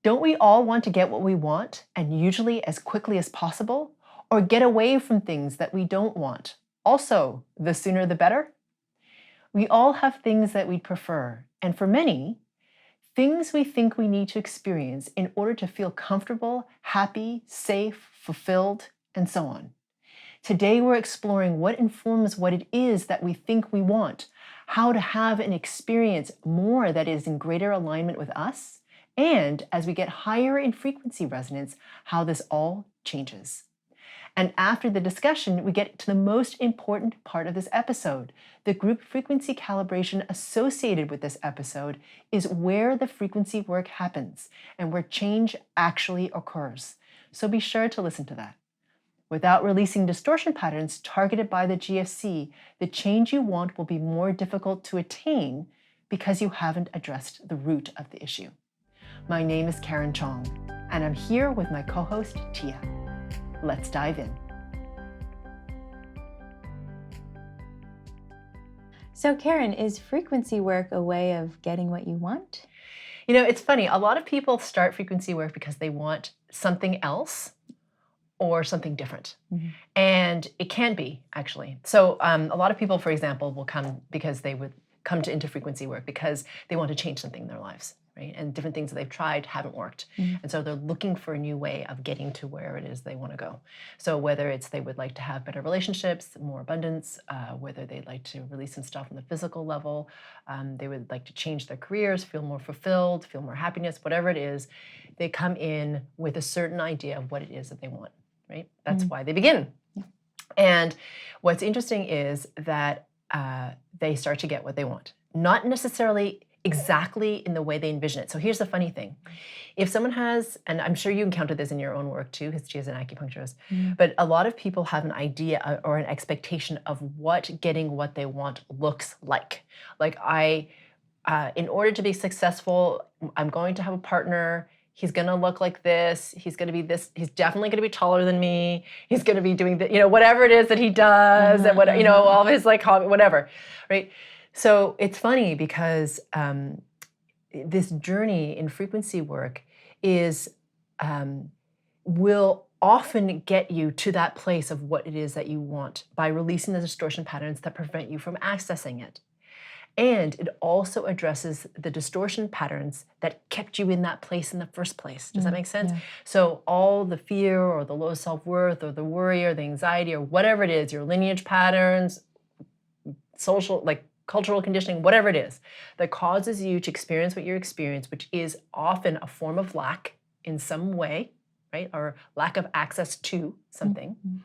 Don't we all want to get what we want, and usually as quickly as possible? Or get away from things that we don't want? Also, the sooner the better? We all have things that we'd prefer, and for many, things we think we need to experience in order to feel comfortable, happy, safe, fulfilled, and so on. Today, we're exploring what informs what it is that we think we want, how to have and experience more that is in greater alignment with us, and as we get higher in frequency resonance, how this all changes. And after the discussion, we get to the most important part of this episode. The group frequency calibration associated with this episode is where the frequency work happens and where change actually occurs. So be sure to listen to that. Without releasing distortion patterns targeted by the GFC, the change you want will be more difficult to attain because you haven't addressed the root of the issue. My name is Karen Cheong, and I'm here with my co-host, Tia. Let's dive in. So Karen, is frequency work a way of getting what you want? You know, it's funny. A lot of people start frequency work because they want something else or something different. Mm-hmm. And it can be, actually. So a lot of people, for example, will come because they would come into frequency work because they want to change something in their lives, right? And different things that they've tried haven't worked. Mm-hmm. And so they're looking for a new way of getting to where it is they want to go. So whether it's they would like to have better relationships, more abundance, whether they'd like to release some stuff on the physical level, they would like to change their careers, feel more fulfilled, feel more happiness, whatever it is, they come in with a certain idea of what it is that they want, right? That's why they begin. Yeah. And what's interesting is that they start to get what they want. Not necessarily exactly in the way they envision it. So here's the funny thing. If someone has, and I'm sure you encounter this in your own work too, because she is an acupuncturist, but a lot of people have an idea or an expectation of what getting what they want looks like. Like in order to be successful, I'm going to have a partner. He's going to look like this. He's going to be this. He's definitely going to be taller than me. He's going to be doing the, whatever it is that he does, and what, all of his hobby, whatever, right? So it's funny because this journey in frequency work will often get you to that place of what it is that you want by releasing the distortion patterns that prevent you from accessing it. And it also addresses the distortion patterns that kept you in that place in the first place. Does that make sense? Yeah. So all the fear or the low self-worth or the worry or the anxiety or whatever it is, your lineage patterns, social, cultural conditioning, whatever it is, that causes you to experience what you experience, which is often a form of lack in some way, right? Or lack of access to something. Mm-hmm.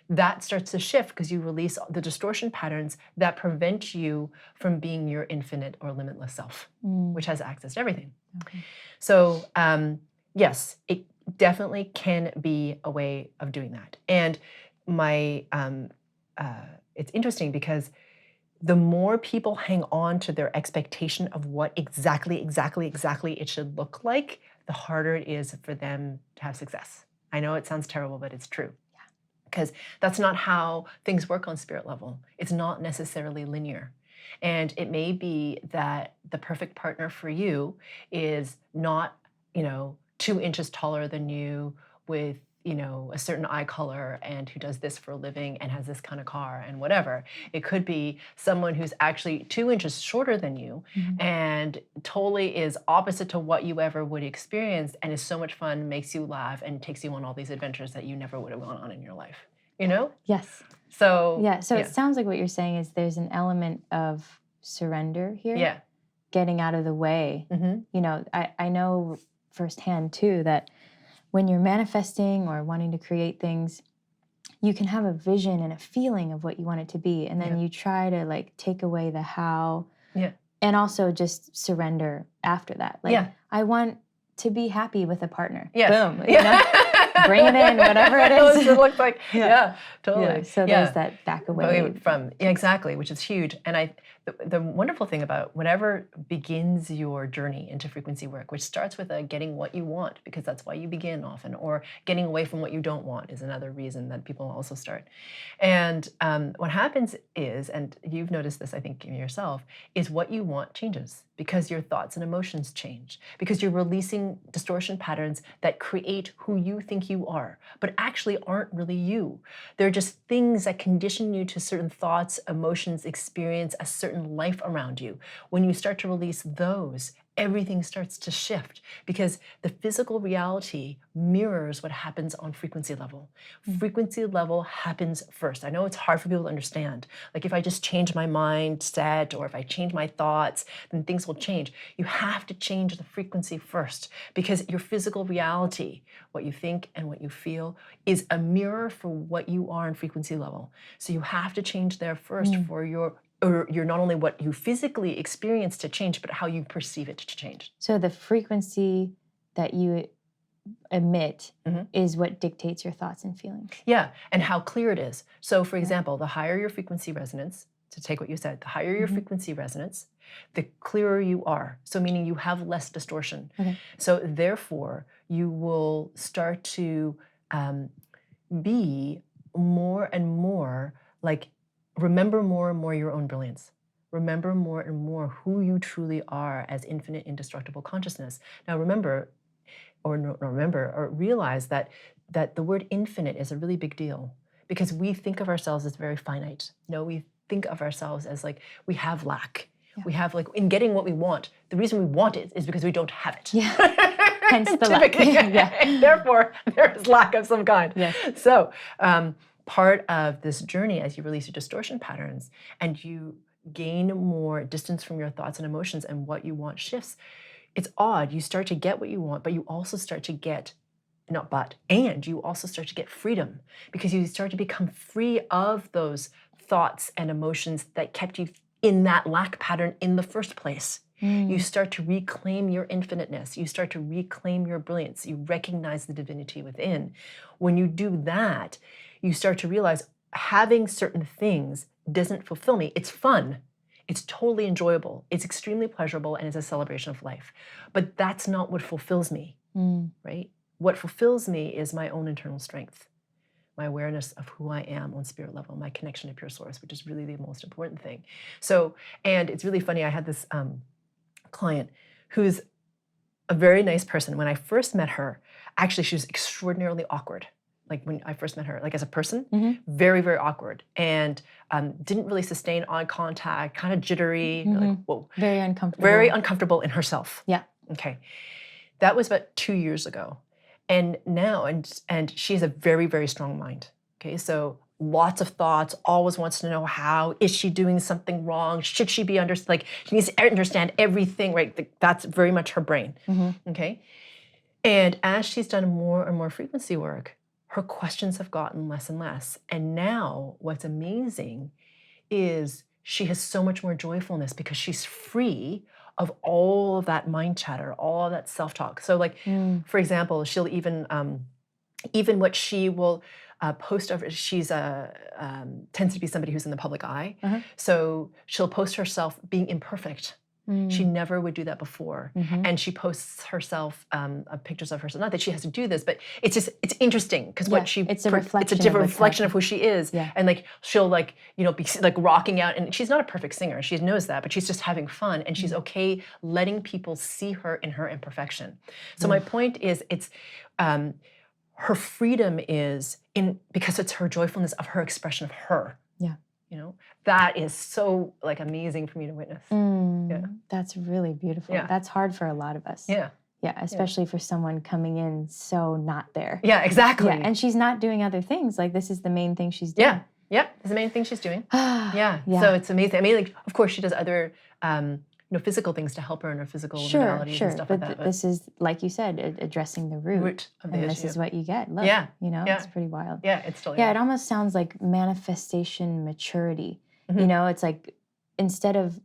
That starts to shift because you release the distortion patterns that prevent you from being your infinite or limitless self, which has access to everything. Okay. So yes, it definitely can be a way of doing that. And it's interesting because the more people hang on to their expectation of what exactly it should look like, the harder it is for them to have success. I know it sounds terrible, but it's true. Because that's not how things work on spirit level. It's not necessarily linear. And it may be that the perfect partner for you is not, 2 inches taller than you with, a certain eye color and who does this for a living and has this kind of car and whatever. It could be someone who's actually 2 inches shorter than you and totally is opposite to what you ever would experience and is so much fun, makes you laugh, and takes you on all these adventures that you never would have gone on in your life. Yes. So it sounds like what you're saying is there's an element of surrender here. Yeah. Getting out of the way. Mm-hmm. I know firsthand too that when you're manifesting or wanting to create things, you can have a vision and a feeling of what you want it to be, and then you try to take away the how. Yeah. And also just surrender after that. I want to be happy with a partner. Yes. Boom. bring it in, whatever it is. It looks like, Yeah. yeah, totally. Yeah, so there's that back away from, yeah, exactly, which is huge. And the wonderful thing about whatever begins your journey into frequency work, which starts with getting what you want, because that's why you begin often, or getting away from what you don't want is another reason that people also start. And what happens is, and you've noticed this, I think, in yourself, is what you want changes because your thoughts and emotions change, because you're releasing distortion patterns that create who you think you are, but actually aren't really you. They're just things that condition you to certain thoughts, emotions, experience a certain life around you. When you start to release those, everything starts to shift because the physical reality mirrors what happens on frequency level. Frequency level happens first. I know it's hard for people to understand. Like if I just change my mindset or if I change my thoughts, then things will change. You have to change the frequency first because your physical reality, what you think and what you feel, is a mirror for what you are in frequency level. So you have to change there first for you're not only what you physically experience to change, but how you perceive it to change. So the frequency that you emit is what dictates your thoughts and feelings. Yeah, and how clear it is. So for example, the higher your frequency resonance, to take what you said, the higher your frequency resonance, the clearer you are. So meaning you have less distortion. Okay. So therefore, you will start to be more and more like, remember more and more your own brilliance. Remember more and more who you truly are as infinite, indestructible consciousness. Now remember, or realize that the word infinite is a really big deal because we think of ourselves as very finite. No, we think of ourselves as like we have lack. Yeah. We have like in getting what we want. The reason we want it is because we don't have it. Yeah. Hence the lack. Yeah. Therefore, there is lack of some kind. Yes. So part of this journey as you release your distortion patterns and you gain more distance from your thoughts and emotions and what you want shifts, it's odd. You start to get what you want, but you also start to get, and you also start to get freedom because you start to become free of those thoughts and emotions that kept you in that lack pattern in the first place. You start to reclaim your infiniteness. You start to reclaim your brilliance. You recognize the divinity within. When you do that, you start to realize having certain things doesn't fulfill me. It's fun. It's totally enjoyable. It's extremely pleasurable and it's a celebration of life. But that's not what fulfills me, right? What fulfills me is my own internal strength, my awareness of who I am on spirit level, my connection to pure source, which is really the most important thing. So, and it's really funny, I had this client who's a very nice person. When I first met her, actually she was extraordinarily awkward. Like when I first met her, like as a person, very, very awkward and didn't really sustain eye contact, kind of jittery, like, whoa. Very uncomfortable. Very uncomfortable in herself. Yeah. Okay. That was about 2 years ago. And now, and she has a very, very strong mind. Okay. So lots of thoughts, always wants to know how, is she doing something wrong? Should she be like, she needs to understand everything, right? That's very much her brain. Okay. And as she's done more and more frequency work, her questions have gotten less and less. And now what's amazing is she has so much more joyfulness because she's free of all of that mind chatter, all of that self-talk. So like, for example, she'll even what she will post over, she's tends to be somebody who's in the public eye. So she'll post herself being imperfect. She never would do that before. And she posts herself pictures of herself. Not that she has to do this, but it's interesting because it's a reflection. It's a different reflection of who she is. Yeah. And like she'll like, be like rocking out, and she's not a perfect singer. She knows that, but she's just having fun and she's okay letting people see her in her imperfection. So my point is it's her freedom is because it's her joyfulness of her expression of her. Yeah. That is so like amazing for me to witness. Yeah. That's really beautiful. Yeah. That's hard for a lot of us. Yeah. Yeah, especially for someone coming in so not there. Yeah, exactly. Yeah, and she's not doing other things. Like this is the main thing she's doing. Yeah. Yep. It's the main thing she's doing. Yeah. So it's amazing. I mean, like, of course, she does other physical things to help her in her physical modalities and stuff like that. But this is, like you said, addressing the root of the and issue. This is what you get. Look, it's pretty wild. Yeah, it's still. Yeah, it almost sounds like manifestation maturity. It's like instead of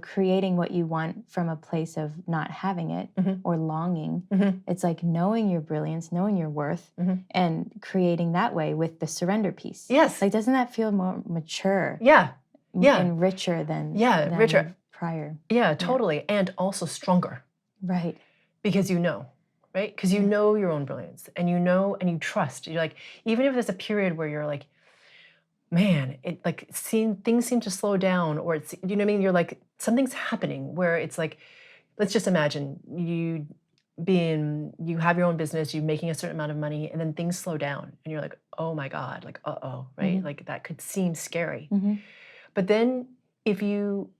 creating what you want from a place of not having it or longing. It's like knowing your brilliance, knowing your worth, and creating that way with the surrender piece. Yes. Like, doesn't that feel more mature? Yeah. And richer than richer prior. Yeah, totally. And also stronger. Right. Because you know, right? Because you know your own brilliance, and you know, and you trust. You're like, even if there's a period where you're like, man, it like things seem to slow down, or it's, you know what I mean? You're like, something's happening where it's like, let's just imagine you have your own business, you're making a certain amount of money, and then things slow down, and you're like, oh my God, like, uh-oh, right? Like that could seem scary. But then if you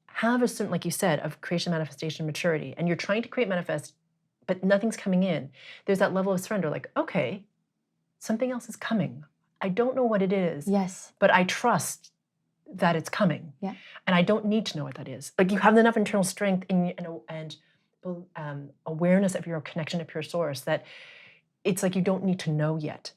have a certain, like you said, of creation, manifestation, maturity, and you're trying to create, manifest, but nothing's coming in, there's that level of surrender, like, okay, something else is coming. I don't know what it is. Yes. But I trust that it's coming. Yeah. And I don't need to know what that is. Like, you have enough internal strength and awareness of your connection to pure source that it's like you don't need to know yet.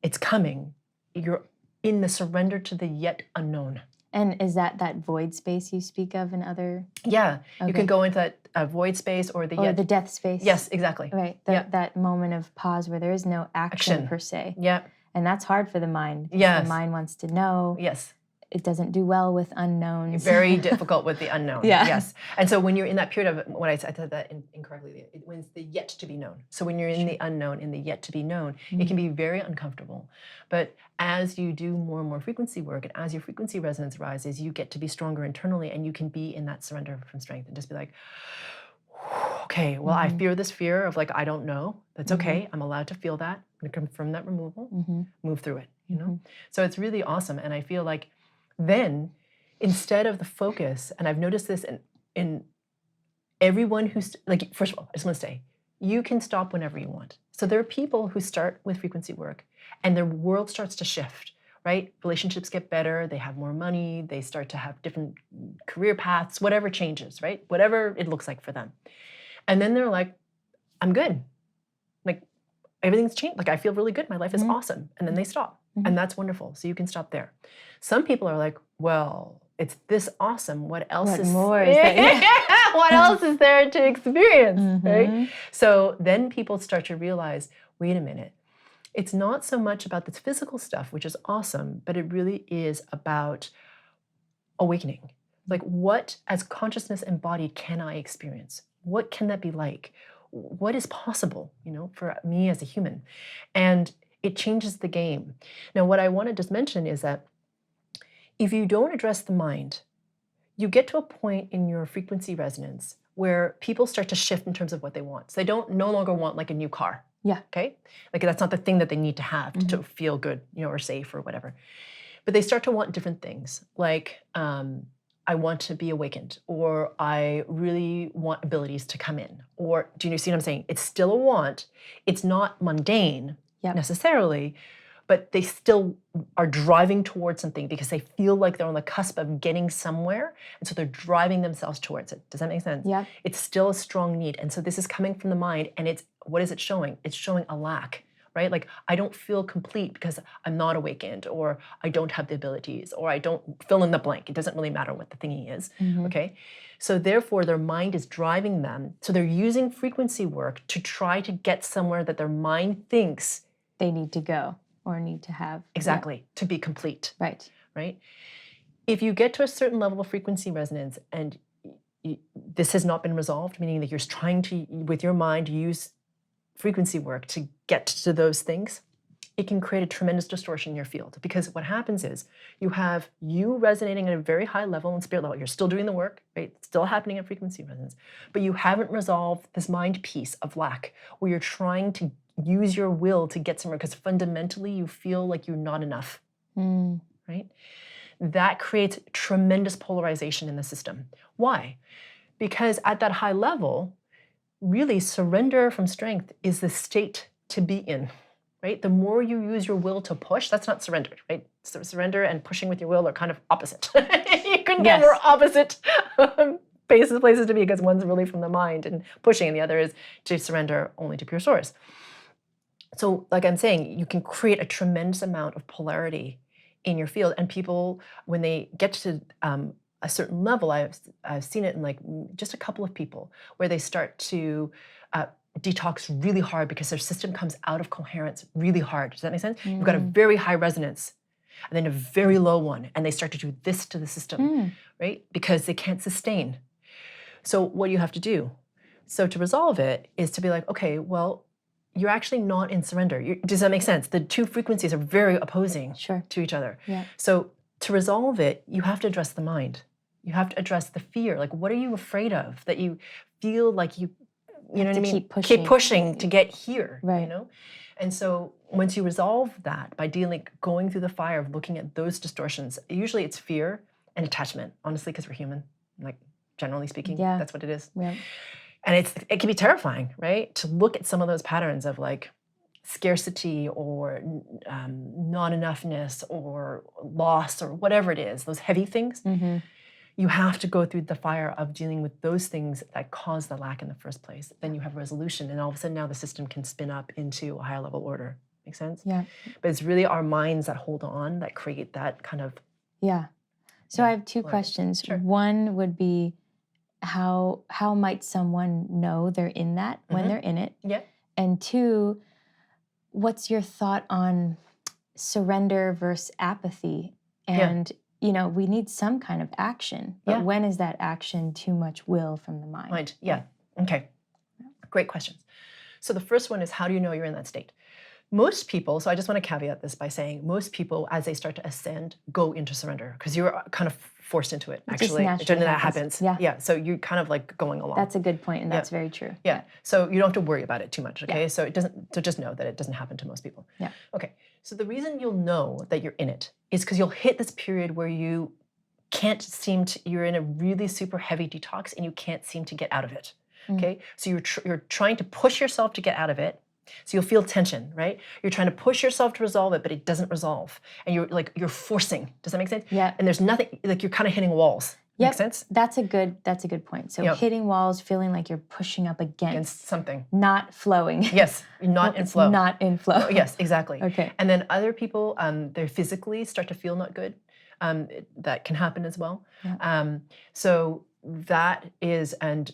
It's coming. You're in the surrender to the yet unknown. And is that void space you speak of in other? Yeah, okay. You can go into that void space or the death space. Yes, exactly. Right, that moment of pause where there is no action. Per se. Yeah. And that's hard for the mind. Yes. The mind wants to know. Yes. It doesn't do well with unknowns. Very difficult with the unknown. Yeah. Yes. And so when you're in that period of, when I said that incorrectly, when it's the yet to be known. So when you're in the unknown, in the yet to be known, it can be very uncomfortable. But as you do more and more frequency work, and as your frequency resonance rises, you get to be stronger internally, and you can be in that surrender from strength and just be like, okay, well, I fear this fear of like, I don't know. That's okay. I'm allowed to feel that. I'm going to confirm that removal, move through it, you know? So it's really awesome. And I feel like then, instead of the focus, and I've noticed this in everyone who's, like, first of all, I just want to say, you can stop whenever you want. So there are people who start with frequency work and their world starts to shift, right? Relationships get better, they have more money, they start to have different career paths, whatever changes, right? Whatever it looks like for them. And then they're like, I'm good. Like, everything's changed. Like, I feel really good. My life is awesome. And then they stop. And that's wonderful. So you can stop there. Some people are like, well, it's this awesome. What else is more is that? What else is there to experience, right? So then people start to realize, wait a minute, it's not so much about this physical stuff, which is awesome, but it really is about awakening. Like, what as consciousness embodied can I experience? What can that be like? What is possible, you know, for me as a human? And it changes the game. Now, what I want to just mention is that if you don't address the mind, you get to a point in your frequency resonance where people start to shift in terms of what they want. So they no longer want like a new car. Yeah. Okay. Like, that's not the thing that they need to have to feel good, you know, or safe or whatever. But they start to want different things. Like, I want to be awakened, or I really want abilities to come in. Or, do you see what I'm saying? It's still a want. It's not mundane necessarily, but they still are driving towards something because they feel like they're on the cusp of getting somewhere. And so they're driving themselves towards it. Does that make sense? Yeah. It's still a strong need. And so this is coming from the mind, and what is it showing? It's showing a lack, right? Like, I don't feel complete because I'm not awakened, or I don't have the abilities, or I don't fill in the blank. It doesn't really matter what the thingy is, okay? So therefore, their mind is driving them. So they're using frequency work to try to get somewhere that their mind thinks they need to go or need to have. Exactly, to be complete. Right. Right? If you get to a certain level of frequency resonance and this has not been resolved, meaning that you're trying to, with your mind, use frequency work to get to those things, it can create a tremendous distortion in your field. Because what happens is you have you resonating at a very high level and spirit level. You're still doing the work, right? It's still happening at frequency resonance. But you haven't resolved this mind piece of lack where you're trying to use your will to get somewhere because fundamentally you feel like you're not enough, right? That creates tremendous polarization in the system. Why? Because at that high level, really surrender from strength is the state to be in, right? The more you use your will to push, that's not surrender, right? So surrender and pushing with your will are kind of opposite. You couldn't get more opposite places to be, because one's really from the mind and pushing, and the other is to surrender only to pure source. So like I'm saying, you can create a tremendous amount of polarity in your field, and people, when they get to a certain level, I've seen it in like just a couple of people where they start to detox really hard because their system comes out of coherence really hard. Does that make sense? You've got a very high resonance and then a very low one, and they start to do this to the system, right? Because they can't sustain. So what do you have to do? So to resolve it is to be like, okay, well, you're actually not in surrender. Does that make sense? The two frequencies are very opposing to each other. Yeah. So to resolve it, you have to address the mind. You have to address the fear. Like, what are you afraid of that you feel like you know what I mean? Keep pushing to get here, right. you know? And so once you resolve that by going through the fire of looking at those distortions, usually it's fear and attachment, honestly, because we're human, like generally speaking, that's what it is. Yeah. And it can be terrifying, right? To look at some of those patterns of like scarcity or not enoughness or loss or whatever it is, those heavy things. You have to go through the fire of dealing with those things that cause the lack in the first place. Then you have resolution, and all of a sudden now the system can spin up into a higher level order. Make sense? Yeah. But it's really our minds that hold on, that create that kind of... Yeah. So I have two questions. Sure. One would be, how might someone know they're in that when they're in it? Yeah. And two, what's your thought on surrender versus apathy? And you know, we need some kind of action, but when is that action too much will from the mind? Yeah. Okay. Great questions. So the first one is, how do you know you're in that state? Most people, so I just want to caveat this by saying most people, as they start to ascend, go into surrender because you're kind of forced into it, actually. That happens. Yeah. So you're kind of like going along. That's a good point, and that's very true. Yeah. So you don't have to worry about it too much, okay? So just know that it doesn't happen to most people. Yeah. Okay. So the reason you'll know that you're in it is because you'll hit this period where you can't seem to, you're in a really super heavy detox and you can't seem to get out of it, okay? So you're trying to push yourself to get out of it. So you'll feel tension, right? You're trying to push yourself to resolve it, but it doesn't resolve. And you're forcing. Does that make sense? Yeah. And there's nothing, like you're kind of hitting walls. Yep. Make sense? That's a good point. So hitting walls, feeling like you're pushing up against something. Not flowing. Yes, not in flow. Not in flow. Oh, yes, exactly. Okay. And then other people, they physically start to feel not good. That can happen as well. Yeah. So that is, and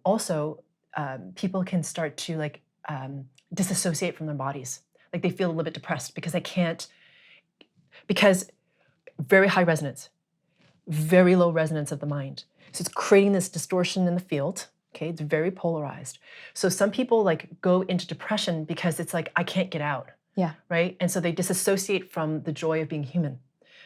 also people can start to like disassociate from their bodies. Like they feel a little bit depressed because they can't, because very high resonance, very low resonance of the mind. So it's creating this distortion in the field. Okay, it's very polarized. So some people like go into depression because it's like, I can't get out. Yeah. Right? And so they disassociate from the joy of being human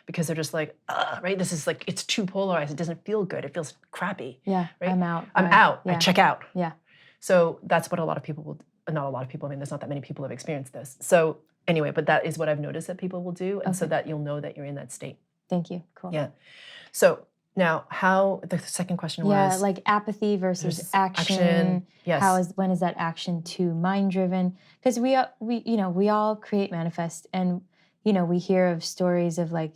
because they're just like, right? This is like, it's too polarized. It doesn't feel good. It feels crappy. Yeah, right? I'm out. I'm out. Yeah. I check out. Yeah. So that's what a lot of people will, not a lot of people, I mean, there's not that many people who have experienced this. So anyway, but that is what I've noticed that people will do. And so that you'll know that you're in that state. Thank you. Cool. Yeah. So now how, the second question was? Yeah, like apathy versus action. Yes. When is that action too mind driven? Because we all create manifest, and we hear of stories of like,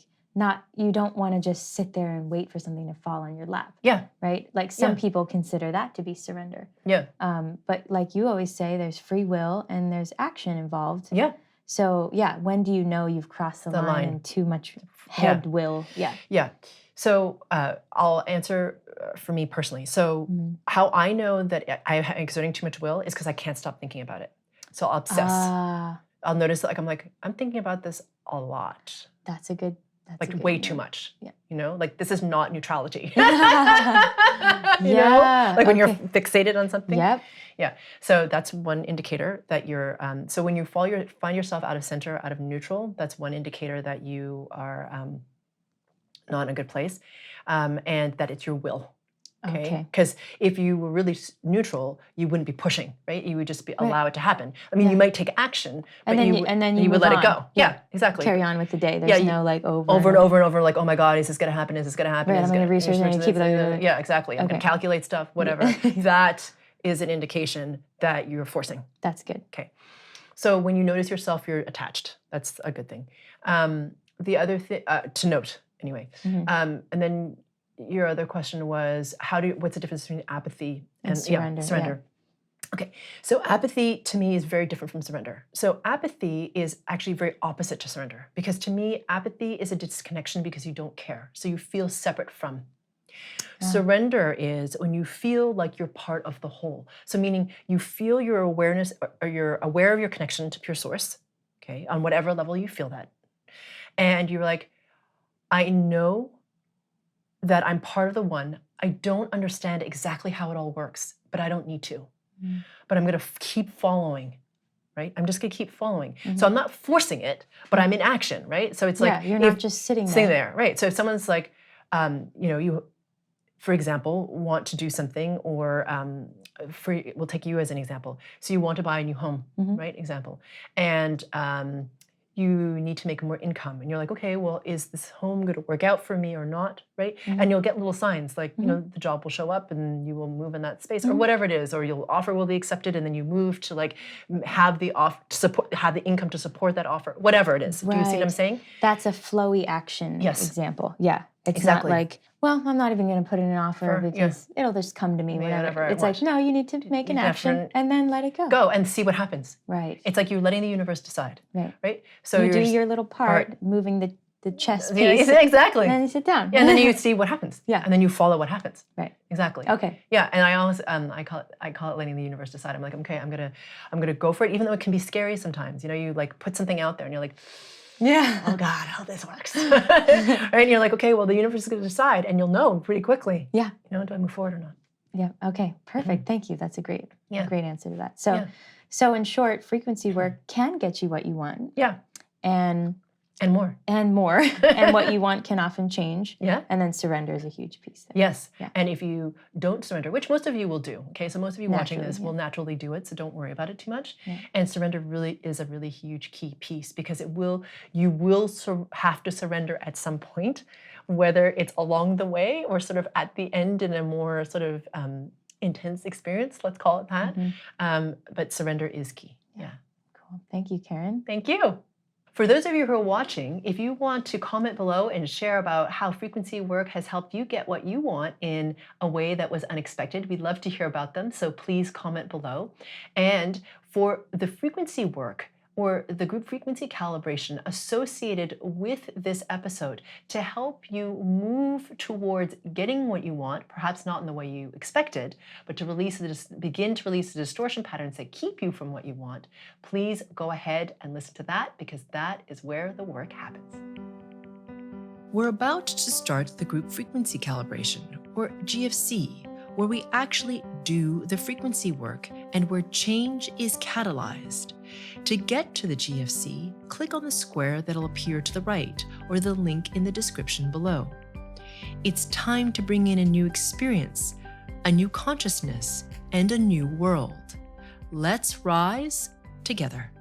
you don't want to just sit there and wait for something to fall on your lap. Yeah. Right? Like some people consider that to be surrender. Yeah. But like you always say, there's free will and there's action involved. Yeah. So yeah, when do you know you've crossed the line and too much head will? Yeah. Yeah. So I'll answer for me personally. So how I know that I'm exerting too much will is because I can't stop thinking about it. So I'll obsess. I'll notice that I'm thinking about this a lot. That's a good. Like way too much. Yeah. Like this is not neutrality. you know? Like when you're fixated on something. Yep. Yeah. So that's one indicator that you're, so when you find yourself out of center, out of neutral, that's one indicator that you are not in a good place, and that it's your will. Okay. Because if you were really neutral, you wouldn't be pushing, right? You would just allow it to happen. I mean, you might take action, but you would let it go. Yeah, exactly. Carry on with the day. There's no like over and over, like, oh my God, is this going to happen? Is this going to happen? Right, I'm going to research and keep it. Yeah, exactly. I'm going to calculate stuff, whatever. That is an indication that you're forcing. That's good. Okay. So when you notice yourself, you're attached. That's a good thing. The other thing to note, anyway, and then your other question was what's the difference between apathy and surrender? Surrender. Yeah. Okay, so apathy to me is very different from surrender. So apathy is actually very opposite to surrender, because to me, apathy is a disconnection because you don't care. So you feel separate from. Surrender is when you feel like you're part of the whole. So meaning you feel your awareness, or you're aware of your connection to pure source, okay, on whatever level you feel that. And you're like, I know that I'm part of the one. I don't understand exactly how it all works, but I don't need to. But I'm going to keep following, right? I'm just going to keep following. So I'm not forcing it, but I'm in action, right? So it's like, you're not just sitting there, right? So if someone's like, you, for example, want to do something, or we'll take you as an example. So you want to buy a new home, right? Example. And you need to make more income. And you're like, okay, well, is this home going to work out for me or not, right? And you'll get little signs like, you know, the job will show up and you will move in that space, or whatever it is, or your offer will be accepted and then you move to like have the income to support that offer, whatever it is. Do you see what I'm saying? That's a flowy action example. Yeah. It's not like, well, I'm not even going to put in an offer because it'll just come to me whenever. It's like, no, you need to make an action and then let it go. Go and see what happens. Right. It's like you're letting the universe decide. Right. So you do your little part, moving the chess piece. Yeah, exactly. And then you sit down. Yeah, and then you see what happens. Yeah. And then you follow what happens. Right. Exactly. Okay. Yeah, and I always I call it letting the universe decide. I'm like, okay, I'm gonna go for it, even though it can be scary sometimes. You know, you like put something out there and you're like, oh God, how this works. Right? And you're like, okay, well, the universe is going to decide, and you'll know pretty quickly. Yeah. You know, do I move forward or not? Yeah. Okay. Perfect. Thank you. That's a great answer to that. So in short, frequency work can get you what you want. Yeah. And more. And more. And what you want can often change. Yeah. And then surrender is a huge piece there. Yes. Yeah. And if you don't surrender, which most of you will do, okay? So most of you watching this will naturally do it, so don't worry about it too much. Yeah. And surrender really is a really huge key piece, because you will have to surrender at some point, whether it's along the way or sort of at the end in a more sort of intense experience, let's call it that. But surrender is key. Yeah. Cool. Thank you, Karen. Thank you. For those of you who are watching, if you want to comment below and share about how frequency work has helped you get what you want in a way that was unexpected, we'd love to hear about them, so please comment below. And for the frequency work, or the group frequency calibration associated with this episode to help you move towards getting what you want, perhaps not in the way you expected, but to begin to release the distortion patterns that keep you from what you want, please go ahead and listen to that, because that is where the work happens. We're about to start the group frequency calibration, or GFC, where we actually do the frequency work and where change is catalyzed. To get to the GFC, click on the square that'll appear to the right, or the link in the description below. It's time to bring in a new experience, a new consciousness, and a new world. Let's rise together.